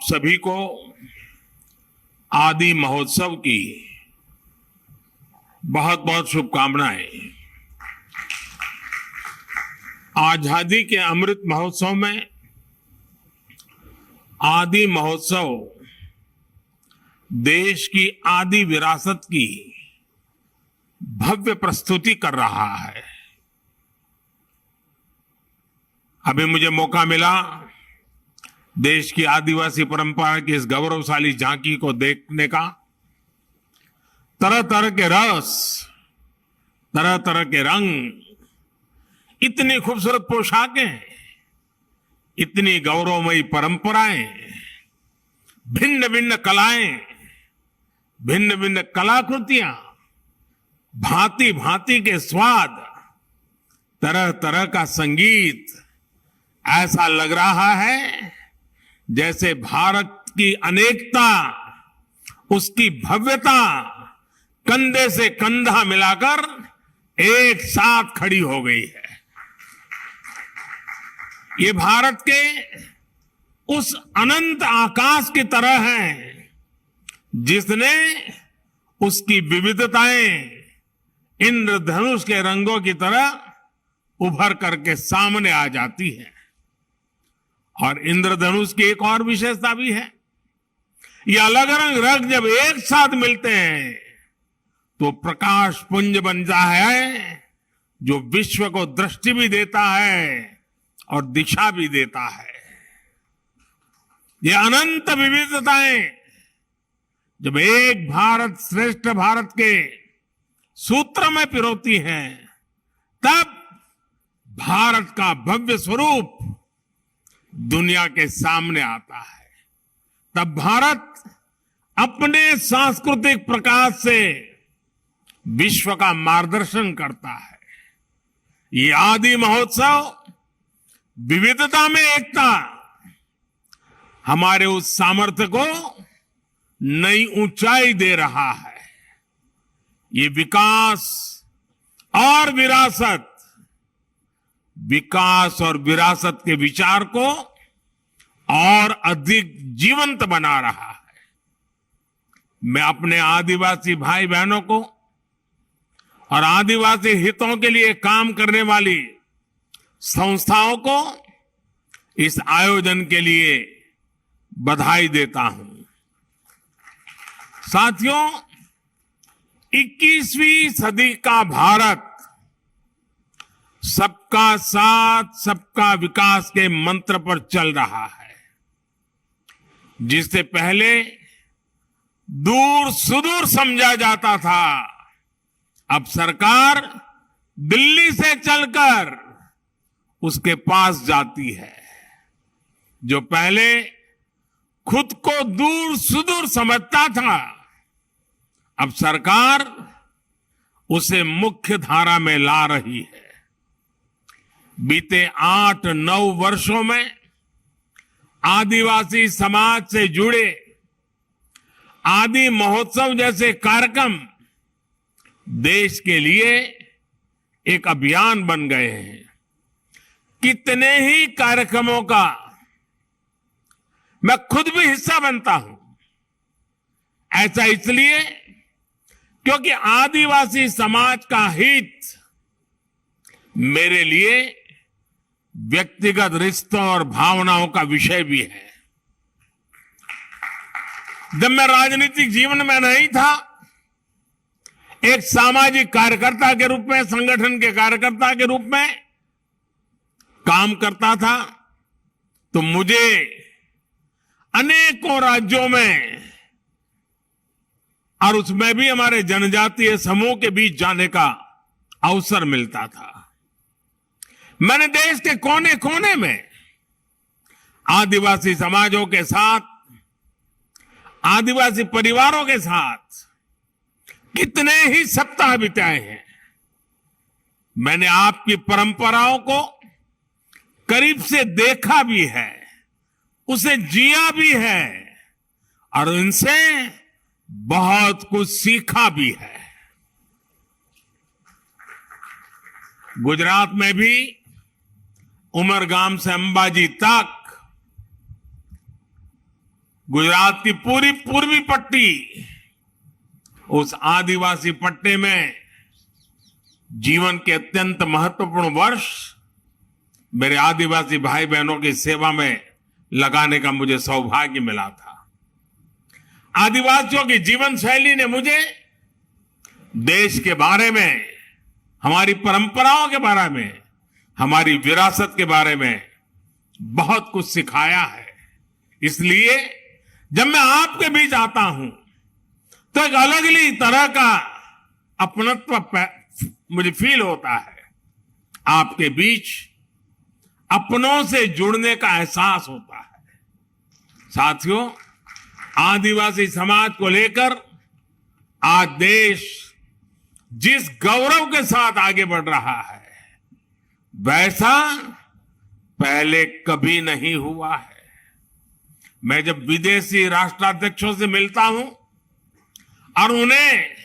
सभी को आदि महोत्सव की बहुत बहुत शुभकामनाएं। आजादी के अमृत महोत्सव में आदि महोत्सव देश की आदि विरासत की भव्य प्रस्तुति कर रहा है। अभी मुझे मौका मिला देश की आदिवासी परंपरा की इस गौरवशाली झांकी को देखने का। तरह तरह के रस, तरह तरह के रंग, इतनी खूबसूरत पोशाकें, इतनी गौरवमयी परंपराएं, भिन्न भिन्न कलाएं, भिन्न भिन्न कलाकृतियां, भांति भांति के स्वाद, तरह तरह का संगीत। ऐसा लग रहा है जैसे भारत की अनेकता, उसकी भव्यता कंधे से कंधा मिलाकर एक साथ खड़ी हो गई है। ये भारत के उस अनंत आकाश की तरह है जिसने उसकी विविधताएं इंद्रधनुष के रंगों की तरह उभर करके सामने आ जाती है। और इंद्रधनुष की एक और विशेषता भी है, ये अलग अलग रंग जब एक साथ मिलते हैं तो प्रकाश पुंज बनता है जो विश्व को दृष्टि भी देता है और दिशा भी देता है। ये अनंत विविधताएं जब एक भारत श्रेष्ठ भारत के सूत्र में पिरोती हैं, तब भारत का भव्य स्वरूप दुनिया के सामने आता है। तब भारत अपने सांस्कृतिक प्रकाश से विश्व का मार्गदर्शन करता है। ये आदि महोत्सव विविधता में एकता, हमारे उस सामर्थ्य को नई ऊंचाई दे रहा है। ये विकास और विरासत, विकास और विरासत के विचार को और अधिक जीवंत बना रहा है। मैं अपने आदिवासी भाई बहनों को और आदिवासी हितों के लिए काम करने वाली संस्थाओं को इस आयोजन के लिए बधाई देता हूं। साथियों, 21वीं सदी का भारत सबका साथ सबका विकास के मंत्र पर चल रहा है। जिससे पहले दूर सुदूर समझा जाता था, अब सरकार दिल्ली से चलकर उसके पास जाती है। जो पहले खुद को दूर सुदूर समझता था, अब सरकार उसे मुख्य धारा में ला रही है। बीते 8-9 वर्षों में आदिवासी समाज से जुड़े आदि महोत्सव जैसे कार्यक्रम देश के लिए एक अभियान बन गए हैं। कितने ही कार्यक्रमों का मैं खुद भी हिस्सा बनता हूं। ऐसा इसलिए क्योंकि आदिवासी समाज का हित मेरे लिए व्यक्तिगत रिश्तों और भावनाओं का विषय भी है। जब मैं राजनीतिक जीवन में नहीं था, एक सामाजिक कार्यकर्ता के रूप में, संगठन के कार्यकर्ता के रूप में काम करता था, तो मुझे अनेकों राज्यों में और उसमें भी हमारे जनजातीय समूह के बीच जाने का अवसर मिलता था। मैंने देश के कोने कोने में आदिवासी समाजों के साथ, आदिवासी परिवारों के साथ कितने ही सप्ताह बिताए हैं। मैंने आपकी परंपराओं को करीब से देखा भी है, उसे जिया भी है और इनसे बहुत कुछ सीखा भी है। गुजरात में भी उमरगाम से अंबाजी तक गुजरात की पूरी पूर्वी पट्टी, उस आदिवासी पट्टे में जीवन के अत्यंत महत्वपूर्ण वर्ष मेरे आदिवासी भाई बहनों की सेवा में लगाने का मुझे सौभाग्य मिला था। आदिवासियों की जीवन शैली ने मुझे देश के बारे में, हमारी परंपराओं के बारे में, हमारी विरासत के बारे में बहुत कुछ सिखाया है। इसलिए जब मैं आपके बीच आता हूं तो एक अलग ही तरह का अपनत्व मुझे फील होता है। आपके बीच अपनों से जुड़ने का एहसास होता है। साथियों, आदिवासी समाज को लेकर आज देश जिस गौरव के साथ आगे बढ़ रहा है, वैसा पहले कभी नहीं हुआ है। मैं जब विदेशी राष्ट्राध्यक्षों से मिलता हूं और उन्हें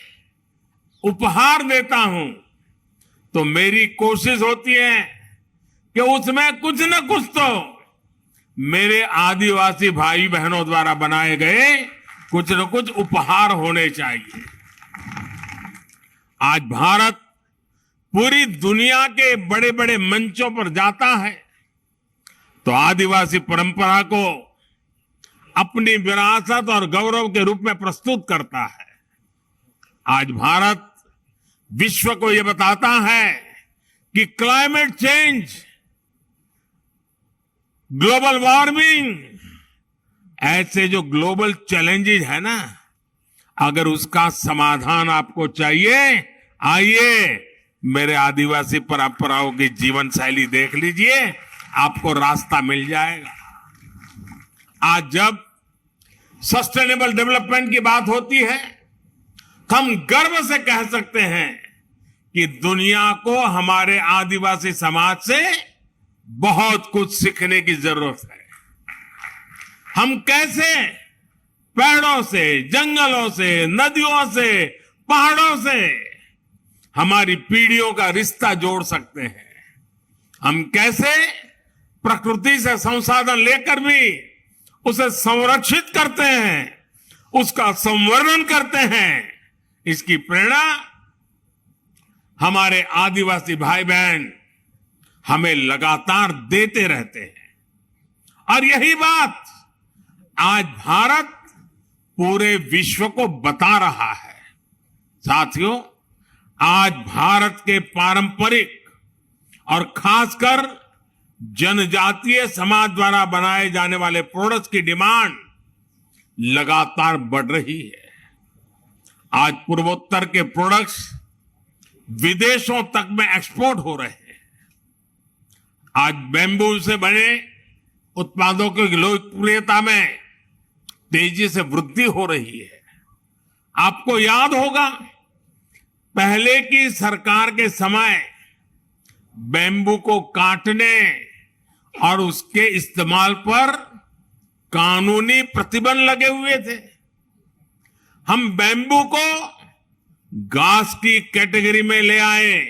उपहार देता हूं, तो मेरी कोशिश होती है कि उसमें कुछ न कुछ तो मेरे आदिवासी भाई बहनों द्वारा बनाए गए कुछ न कुछ उपहार होने चाहिए। आज भारत पूरी दुनिया के बड़े बड़े मंचों पर जाता है तो आदिवासी परंपरा को अपनी विरासत और गौरव के रूप में प्रस्तुत करता है। आज भारत विश्व को यह बताता है कि क्लाइमेट चेंज, ग्लोबल वार्मिंग, ऐसे जो ग्लोबल चैलेंजेस है ना, अगर उसका समाधान आपको चाहिए, आइए मेरे आदिवासी परंपराओं की जीवन शैली देख लीजिए, आपको रास्ता मिल जाएगा। आज जब सस्टेनेबल डेवलपमेंट की बात होती है, हम गर्व से कह सकते हैं कि दुनिया को हमारे आदिवासी समाज से बहुत कुछ सीखने की जरूरत है। हम कैसे पेड़ों से, जंगलों से, नदियों से, पहाड़ों से हमारी पीढ़ियों का रिश्ता जोड़ सकते हैं। हम कैसे प्रकृति से संसाधन लेकर भी उसे संरक्षित करते हैं, उसका संवर्धन करते हैं। इसकी प्रेरणा हमारे आदिवासी भाई बहन हमें लगातार देते रहते हैं। और यही बात आज भारत पूरे विश्व को बता रहा है। साथियों, आज भारत के पारंपरिक और खासकर जनजातीय समाज द्वारा बनाए जाने वाले प्रोडक्ट्स की डिमांड लगातार बढ़ रही है। आज पूर्वोत्तर के प्रोडक्ट्स विदेशों तक में एक्सपोर्ट हो रहे हैं। आज बैम्बू से बने उत्पादों की लोकप्रियता में तेजी से वृद्धि हो रही है। आपको याद होगा, पहले की सरकार के समय बैम्बू को काटने और उसके इस्तेमाल पर कानूनी प्रतिबंध लगे हुए थे। हम बैम्बू को घास की कैटेगरी में ले आए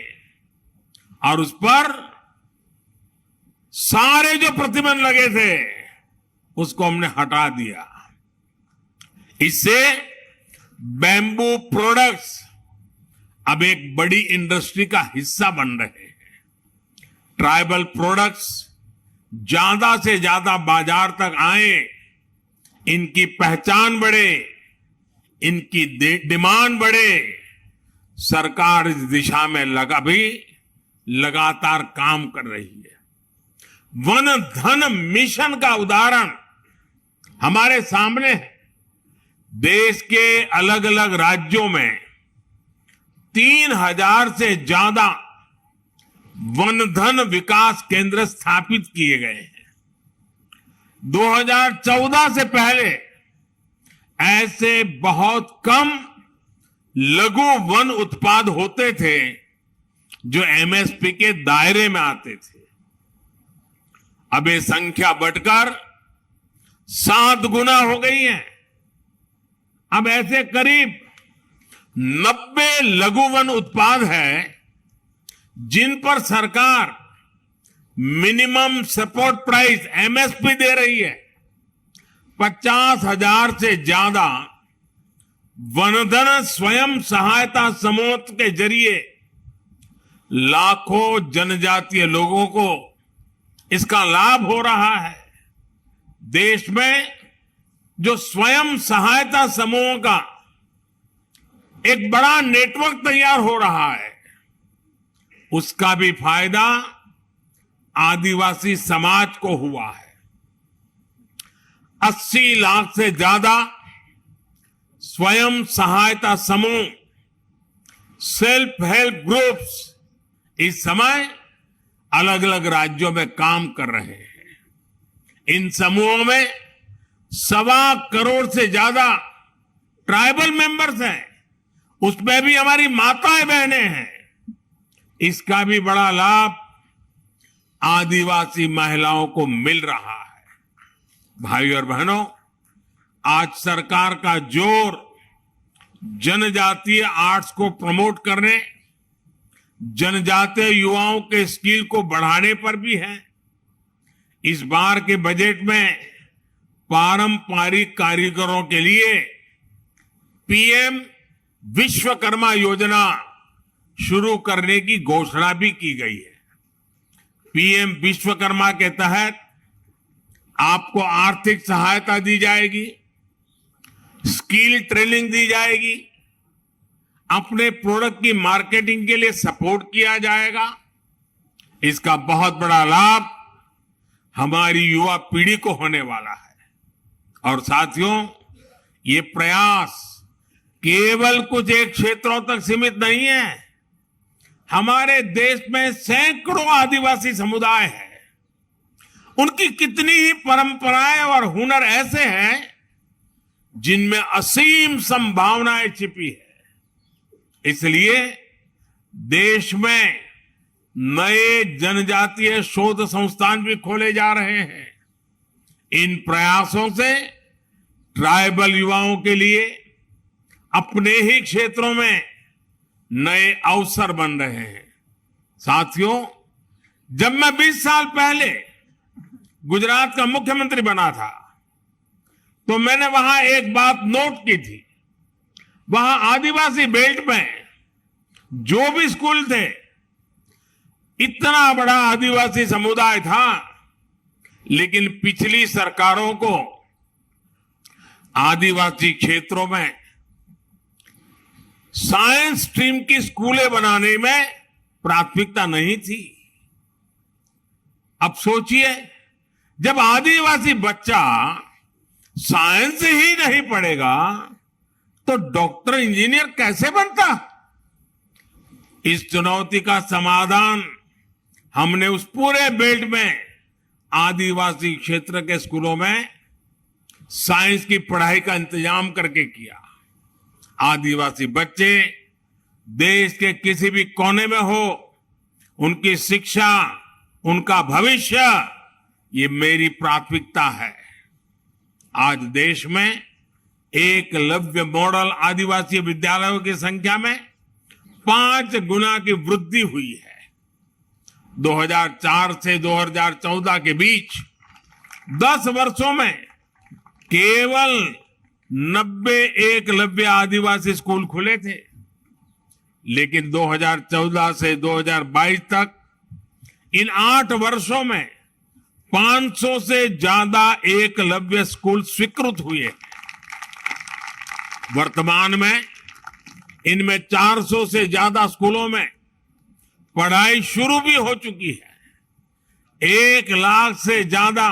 और उस पर सारे जो प्रतिबंध लगे थे उसको हमने हटा दिया। इससे बैम्बू प्रोडक्ट्स अब एक बड़ी इंडस्ट्री का हिस्सा बन रहे हैं। ट्राइबल प्रोडक्ट्स ज्यादा से ज्यादा बाजार तक आए, इनकी पहचान बढ़े, इनकी डिमांड बढ़े। सरकार इस दिशा में लगातार काम कर रही है। वन धन मिशन का उदाहरण हमारे सामने है। देश के अलग अलग राज्यों में 3000 से ज्यादा वन धन विकास केंद्र स्थापित किए गए हैं। 2014 से पहले ऐसे बहुत कम लघु वन उत्पाद होते थे जो एमएसपी के दायरे में आते थे। अब ये संख्या बढ़कर 7 गुना हो गई है। अब ऐसे करीब 90 लघु वन उत्पाद है जिन पर सरकार मिनिमम सपोर्ट प्राइस एमएसपी दे रही है। 50,000 से ज्यादा वनधन स्वयं सहायता समूह के जरिए लाखों जनजातीय लोगों को इसका लाभ हो रहा है। देश में जो स्वयं सहायता समूहों का एक बड़ा नेटवर्क तैयार हो रहा है, उसका भी फायदा आदिवासी समाज को हुआ है। 80 लाख से ज्यादा स्वयं सहायता समूह, सेल्फ हेल्प ग्रुप्स इस समय अलग अलग राज्यों में काम कर रहे हैं। इन समूहों में 1.25 करोड़ से ज्यादा ट्राइबल मेंबर्स हैं, उसमें भी हमारी माताएं बहनें हैं। इसका भी बड़ा लाभ आदिवासी महिलाओं को मिल रहा है। भाइयों और बहनों, आज सरकार का जोर जनजातीय आर्ट्स को प्रमोट करने, जनजातीय युवाओं के स्किल को बढ़ाने पर भी है। इस बार के बजट में पारंपरिक कारीगरों के लिए पीएम विश्वकर्मा योजना शुरू करने की घोषणा भी की गई है। पीएम विश्वकर्मा के तहत आपको आर्थिक सहायता दी जाएगी, स्किल ट्रेनिंग दी जाएगी, अपने प्रोडक्ट की मार्केटिंग के लिए सपोर्ट किया जाएगा। इसका बहुत बड़ा लाभ हमारी युवा पीढ़ी को होने वाला है। और साथियों, ये प्रयास केवल कुछ एक क्षेत्रों तक सीमित नहीं है। हमारे देश में सैकड़ों आदिवासी समुदाय हैं। उनकी कितनी ही परंपराएं और हुनर ऐसे हैं जिनमें असीम संभावनाएं छिपी है। इसलिए देश में नए जनजातीय शोध संस्थान भी खोले जा रहे हैं। इन प्रयासों से ट्राइबल युवाओं के लिए अपने ही क्षेत्रों में नए अवसर बन रहे हैं। साथियों, जब मैं 20 साल पहले गुजरात का मुख्यमंत्री बना था, तो मैंने वहां एक बात नोट की थी। वहां आदिवासी बेल्ट में जो भी स्कूल थे, इतना बड़ा आदिवासी समुदाय था, लेकिन पिछली सरकारों को आदिवासी क्षेत्रों में साइंस स्ट्रीम की स्कूलें बनाने में प्राथमिकता नहीं थी। अब सोचिए, जब आदिवासी बच्चा साइंस ही नहीं पढ़ेगा तो डॉक्टर इंजीनियर कैसे बनता? इस चुनौती का समाधान हमने उस पूरे बेल्ट में आदिवासी क्षेत्र के स्कूलों में साइंस की पढ़ाई का इंतजाम करके किया। आदिवासी बच्चे देश के किसी भी कोने में हो, उनकी शिक्षा, उनका भविष्य, ये मेरी प्राथमिकता है। आज देश में एकलव्य मॉडल आदिवासी विद्यालयों की संख्या में 5 गुना की वृद्धि हुई है। 2004 से 2014 के बीच 10 वर्षों में केवल 90 एकलव्य आदिवासी स्कूल खुले थे, लेकिन 2014 से 2022 तक इन 8 वर्षों में 500 से ज्यादा एकलव्य स्कूल स्वीकृत हुए। वर्तमान में इनमें 400 से ज्यादा स्कूलों में पढ़ाई शुरू भी हो चुकी है। 1 लाख से ज्यादा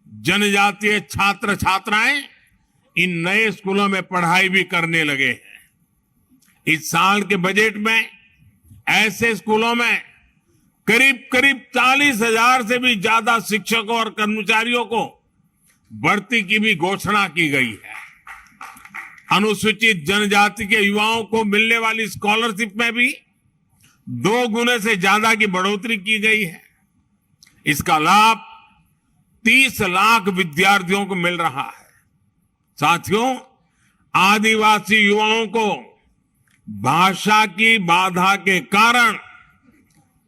जनजातीय छात्र छात्राएं इन नए स्कूलों में पढ़ाई भी करने लगे हैं। इस साल के बजट में ऐसे स्कूलों में करीब 40,000 से भी ज्यादा शिक्षकों और कर्मचारियों को भर्ती की भी घोषणा की गई है। अनुसूचित जनजाति के युवाओं को मिलने वाली स्कॉलरशिप में भी 2 गुने से ज्यादा की बढ़ोतरी की गई है। इसका लाभ 30 लाख विद्यार्थियों को मिल रहा है। साथियों, आदिवासी युवाओं को भाषा की बाधा के कारण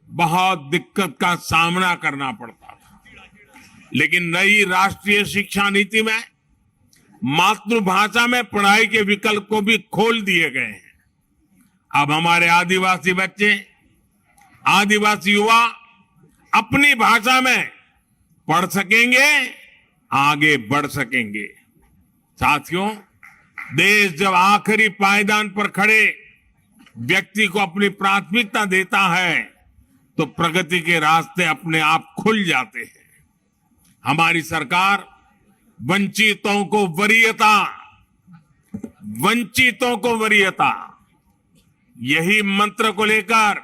बहुत दिक्कत का सामना करना पड़ता था, लेकिन नई राष्ट्रीय शिक्षा नीति में मातृभाषा में पढ़ाई के विकल्प को भी खोल दिए गए हैं। अब हमारे आदिवासी बच्चे, आदिवासी युवा अपनी भाषा में पढ़ सकेंगे, आगे बढ़ सकेंगे। साथियों, देश जब आखिरी पायदान पर खड़े व्यक्ति को अपनी प्राथमिकता देता है तो प्रगति के रास्ते अपने आप खुल जाते हैं। हमारी सरकार वंचितों को वरीयता, यही मंत्र को लेकर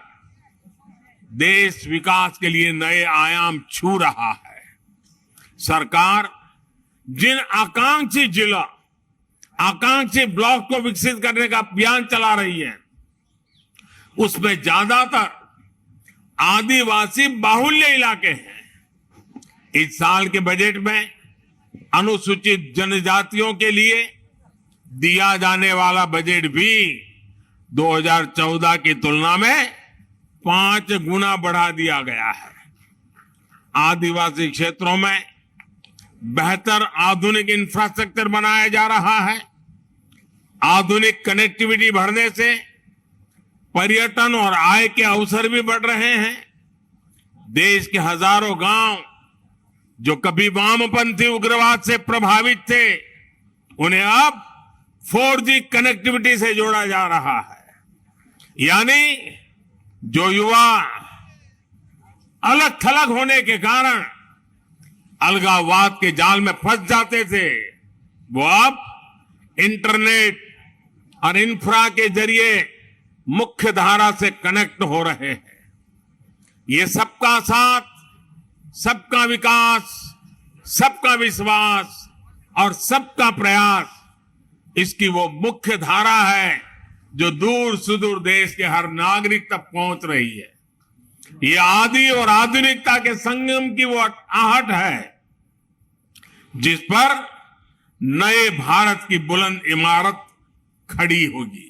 देश विकास के लिए नए आयाम छू रहा है। सरकार जिन आकांक्षी जिला, आकांक्षी ब्लॉक को विकसित करने का अभियान चला रही है, उसमें ज्यादातर आदिवासी बाहुल्य इलाके हैं। इस साल के बजट में अनुसूचित जनजातियों के लिए दिया जाने वाला बजट भी 2014 की तुलना में 5 गुना बढ़ा दिया गया है। आदिवासी क्षेत्रों में बेहतर आधुनिक इंफ्रास्ट्रक्चर बनाया जा रहा है। आधुनिक कनेक्टिविटी बढ़ने से पर्यटन और आय के अवसर भी बढ़ रहे हैं। देश के हजारों गांव जो कभी वामपंथी उग्रवाद से प्रभावित थे, उन्हें अब 4G कनेक्टिविटी से जोड़ा जा रहा है। यानी जो युवा अलग थलग होने के कारण अलगाववाद के जाल में फंस जाते थे, वो अब इंटरनेट और इंफ्रा के जरिए मुख्य धारा से कनेक्ट हो रहे हैं। ये सबका साथ, सबका विकास, सबका विश्वास और सबका प्रयास, इसकी वो मुख्य धारा है जो दूर सुदूर देश के हर नागरिक तक पहुंच रही है। ये आदि और आधुनिकता के संगम की वो आहट है जिस पर नए भारत की बुलंद इमारत खड़ी होगी।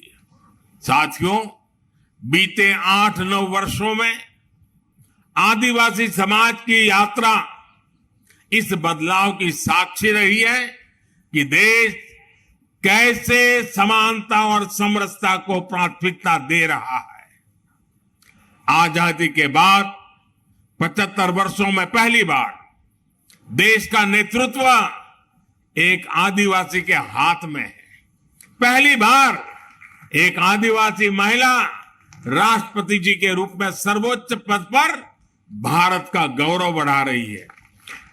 साथियों, बीते 8-9 वर्षों में आदिवासी समाज की यात्रा इस बदलाव की साक्षी रही है कि देश कैसे समानता और समरसता को प्राथमिकता दे रहा है। आजादी के बाद 75 वर्षों में पहली बार देश का नेतृत्व एक आदिवासी के हाथ में है। पहली बार एक आदिवासी महिला राष्ट्रपति जी के रूप में सर्वोच्च पद पर भारत का गौरव बढ़ा रही है।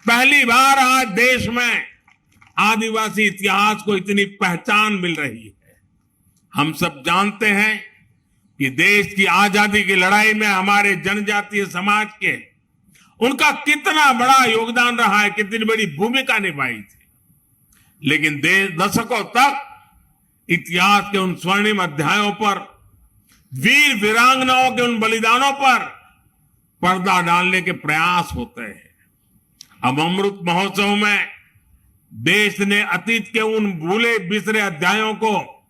पहली बार आज देश में आदिवासी इतिहास को इतनी पहचान मिल रही है। हम सब जानते हैं कि देश की आजादी की लड़ाई में हमारे जनजातीय समाज के उनका कितना बड़ा योगदान रहा है, कितनी बड़ी भूमिका निभाई थी। लेकिन देश दशकों तक इतिहास के उन स्वर्णिम अध्यायों पर, वीर वीरांगनाओं के उन बलिदानों पर पर्दा डालने के प्रयास होते हैं। अब अमृत महोत्सव में देश ने अतीत के उन भूले बिसरे अध्यायों को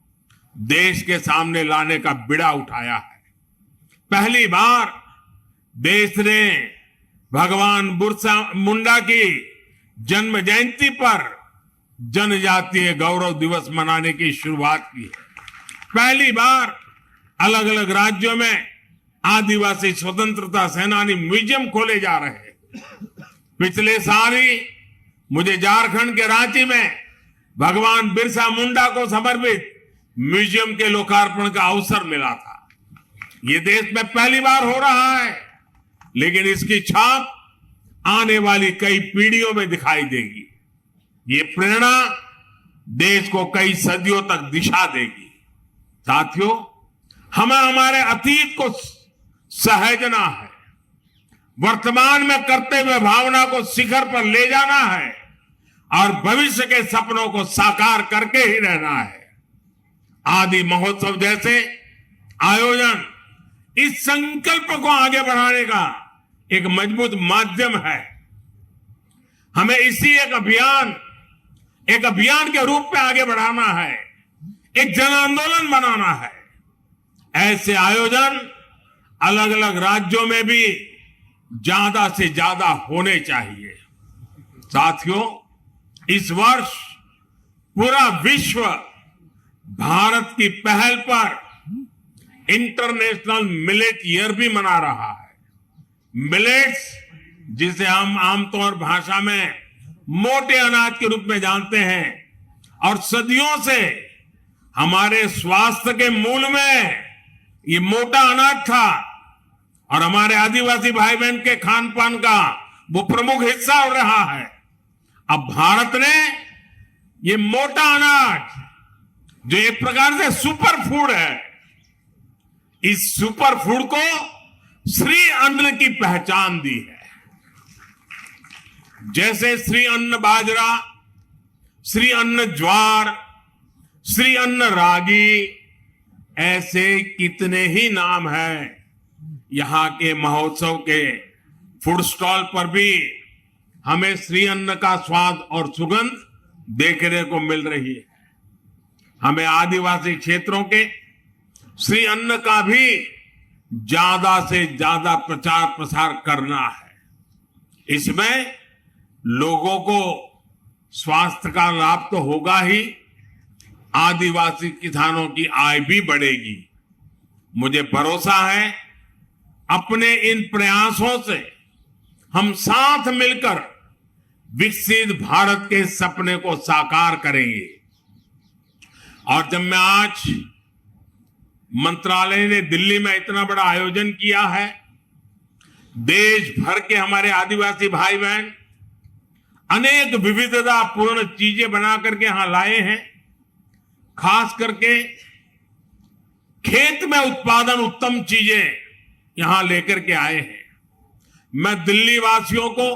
देश के सामने लाने का बीड़ा उठाया है। पहली बार देश ने भगवान बिरसा मुंडा की जन्म जयंती पर जनजातीय गौरव दिवस मनाने की शुरुआत की है। पहली बार अलग अलग राज्यों में आदिवासी स्वतंत्रता सेनानी म्यूजियम खोले जा रहे हैं। पिछले साल ही मुझे झारखंड के रांची में भगवान बिरसा मुंडा को समर्पित म्यूजियम के लोकार्पण का अवसर मिला था। ये देश में पहली बार हो रहा है, लेकिन इसकी छाप आने वाली कई पीढ़ियों में दिखाई देगी। ये प्रेरणा देश को कई सदियों तक दिशा देगी। साथियों, हमें हमारे अतीत को सहेजना है, वर्तमान में करते हुए भावना को शिखर पर ले जाना है और भविष्य के सपनों को साकार करके ही रहना है। आदि महोत्सव जैसे आयोजन इस संकल्प को आगे बढ़ाने का एक मजबूत माध्यम है। हमें इसी एक अभियान के रूप में आगे बढ़ाना है, एक जन आंदोलन बनाना है। ऐसे आयोजन अलग अलग राज्यों में भी ज्यादा से ज्यादा होने चाहिए। साथियों, इस वर्ष पूरा विश्व भारत की पहल पर इंटरनेशनल मिलेट ईयर भी मना रहा है। मिलेट्स, जिसे हम आमतौर भाषा में मोटे अनाज के रूप में जानते हैं, और सदियों से हमारे स्वास्थ्य के मूल में ये मोटा अनाज था और हमारे आदिवासी भाई बहन के खान पान का वो प्रमुख हिस्सा हो रहा है। अब भारत ने ये मोटा अनाज, जो एक प्रकार से सुपर फूड है, इस सुपर फूड को श्री अन्न की पहचान दी है। जैसे श्री अन्न बाजरा, श्री अन्न ज्वार, श्री अन्न रागी, ऐसे कितने ही नाम हैं। यहां के महोत्सव के फूड स्टॉल पर भी हमें श्री अन्न का स्वाद और सुगंध देखने को मिल रही है। हमें आदिवासी क्षेत्रों के श्री अन्न का भी ज्यादा से ज्यादा प्रचार प्रसार करना है। इसमें लोगों को स्वास्थ्य का लाभ तो होगा ही, आदिवासी किसानों की आय भी बढ़ेगी। मुझे भरोसा है अपने इन प्रयासों से हम साथ मिलकर विकसित भारत के सपने को साकार करेंगे। और जब मैं आज मंत्रालय ने दिल्ली में इतना बड़ा आयोजन किया है, देश भर के हमारे आदिवासी भाई बहन अनेक विविधतापूर्ण चीजें बना करके यहां लाए हैं। खास करके खेत में उत्पादन उत्तम चीजें यहां लेकर के आए हैं। मैं दिल्ली वासियों को,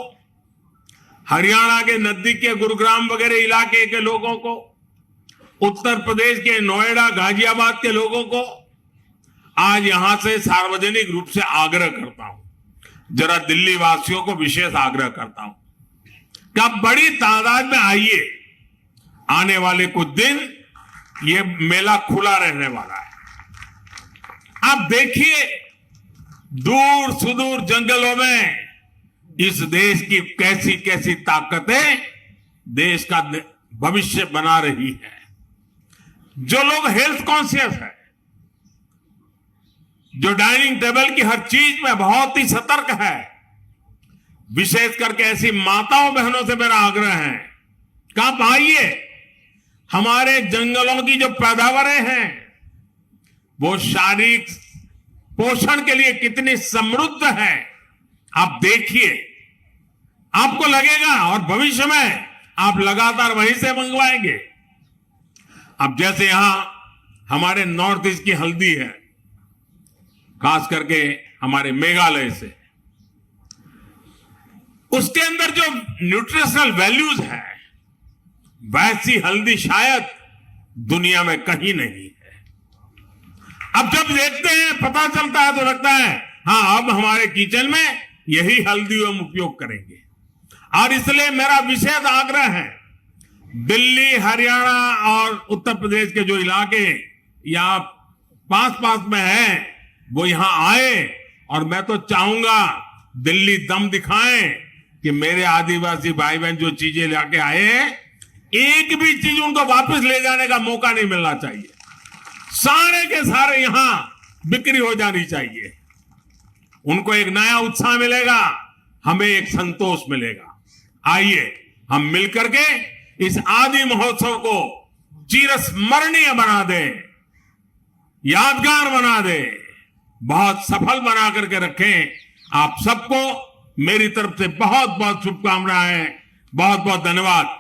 हरियाणा के नजदीक के गुरुग्राम वगैरह इलाके के लोगों को, उत्तर प्रदेश के नोएडा गाजियाबाद के लोगों को आज यहां से सार्वजनिक रूप से आग्रह करता हूं, जरा दिल्ली वासियों को विशेष आग्रह करता हूं कि आप बड़ी तादाद में आइए। आने वाले कुछ दिन ये मेला खुला रहने वाला है। आप देखिए दूर सुदूर जंगलों में इस देश की कैसी कैसी ताकतें देश का भविष्य बना रही है। जो लोग हेल्थ कॉन्शियस है, जो डाइनिंग टेबल की हर चीज में बहुत ही सतर्क है, विशेष करके ऐसी माताओं बहनों से मेरा आग्रह है कि आप आइए। हमारे जंगलों की जो पैदावारें हैं वो शारीरिक पोषण के लिए कितनी समृद्ध है, आप देखिए, आपको लगेगा और भविष्य में आप लगातार वहीं से मंगवाएंगे। अब जैसे यहां हमारे नॉर्थ ईस्ट की हल्दी है, खास करके हमारे मेघालय से, उसके अंदर जो न्यूट्रिशनल वैल्यूज है, वैसी हल्दी शायद दुनिया में कहीं नहीं है। अब जब देखते हैं, पता चलता है, तो लगता है हाँ, अब हमारे किचन में यही हल्दी हम उपयोग करेंगे। और इसलिए मेरा विशेष आग्रह है, दिल्ली, हरियाणा और उत्तर प्रदेश के जो इलाके यहाँ पास पास में हैं, वो यहां आए। और मैं तो चाहूंगा दिल्ली दम दिखाएं कि मेरे आदिवासी भाई बहन जो चीजें लाके आए हैं, एक भी चीज उनको वापस ले जाने का मौका नहीं मिलना चाहिए। सारे के सारे यहां बिक्री हो जानी चाहिए। उनको एक नया उत्साह मिलेगा, हमें एक संतोष मिलेगा। आइए हम मिलकर के इस आदि महोत्सव को चिरस्मरणीय बना दें, यादगार बना दें, बहुत सफल बना करके रखें। आप सबको मेरी तरफ से बहुत बहुत शुभकामनाएं, बहुत बहुत धन्यवाद।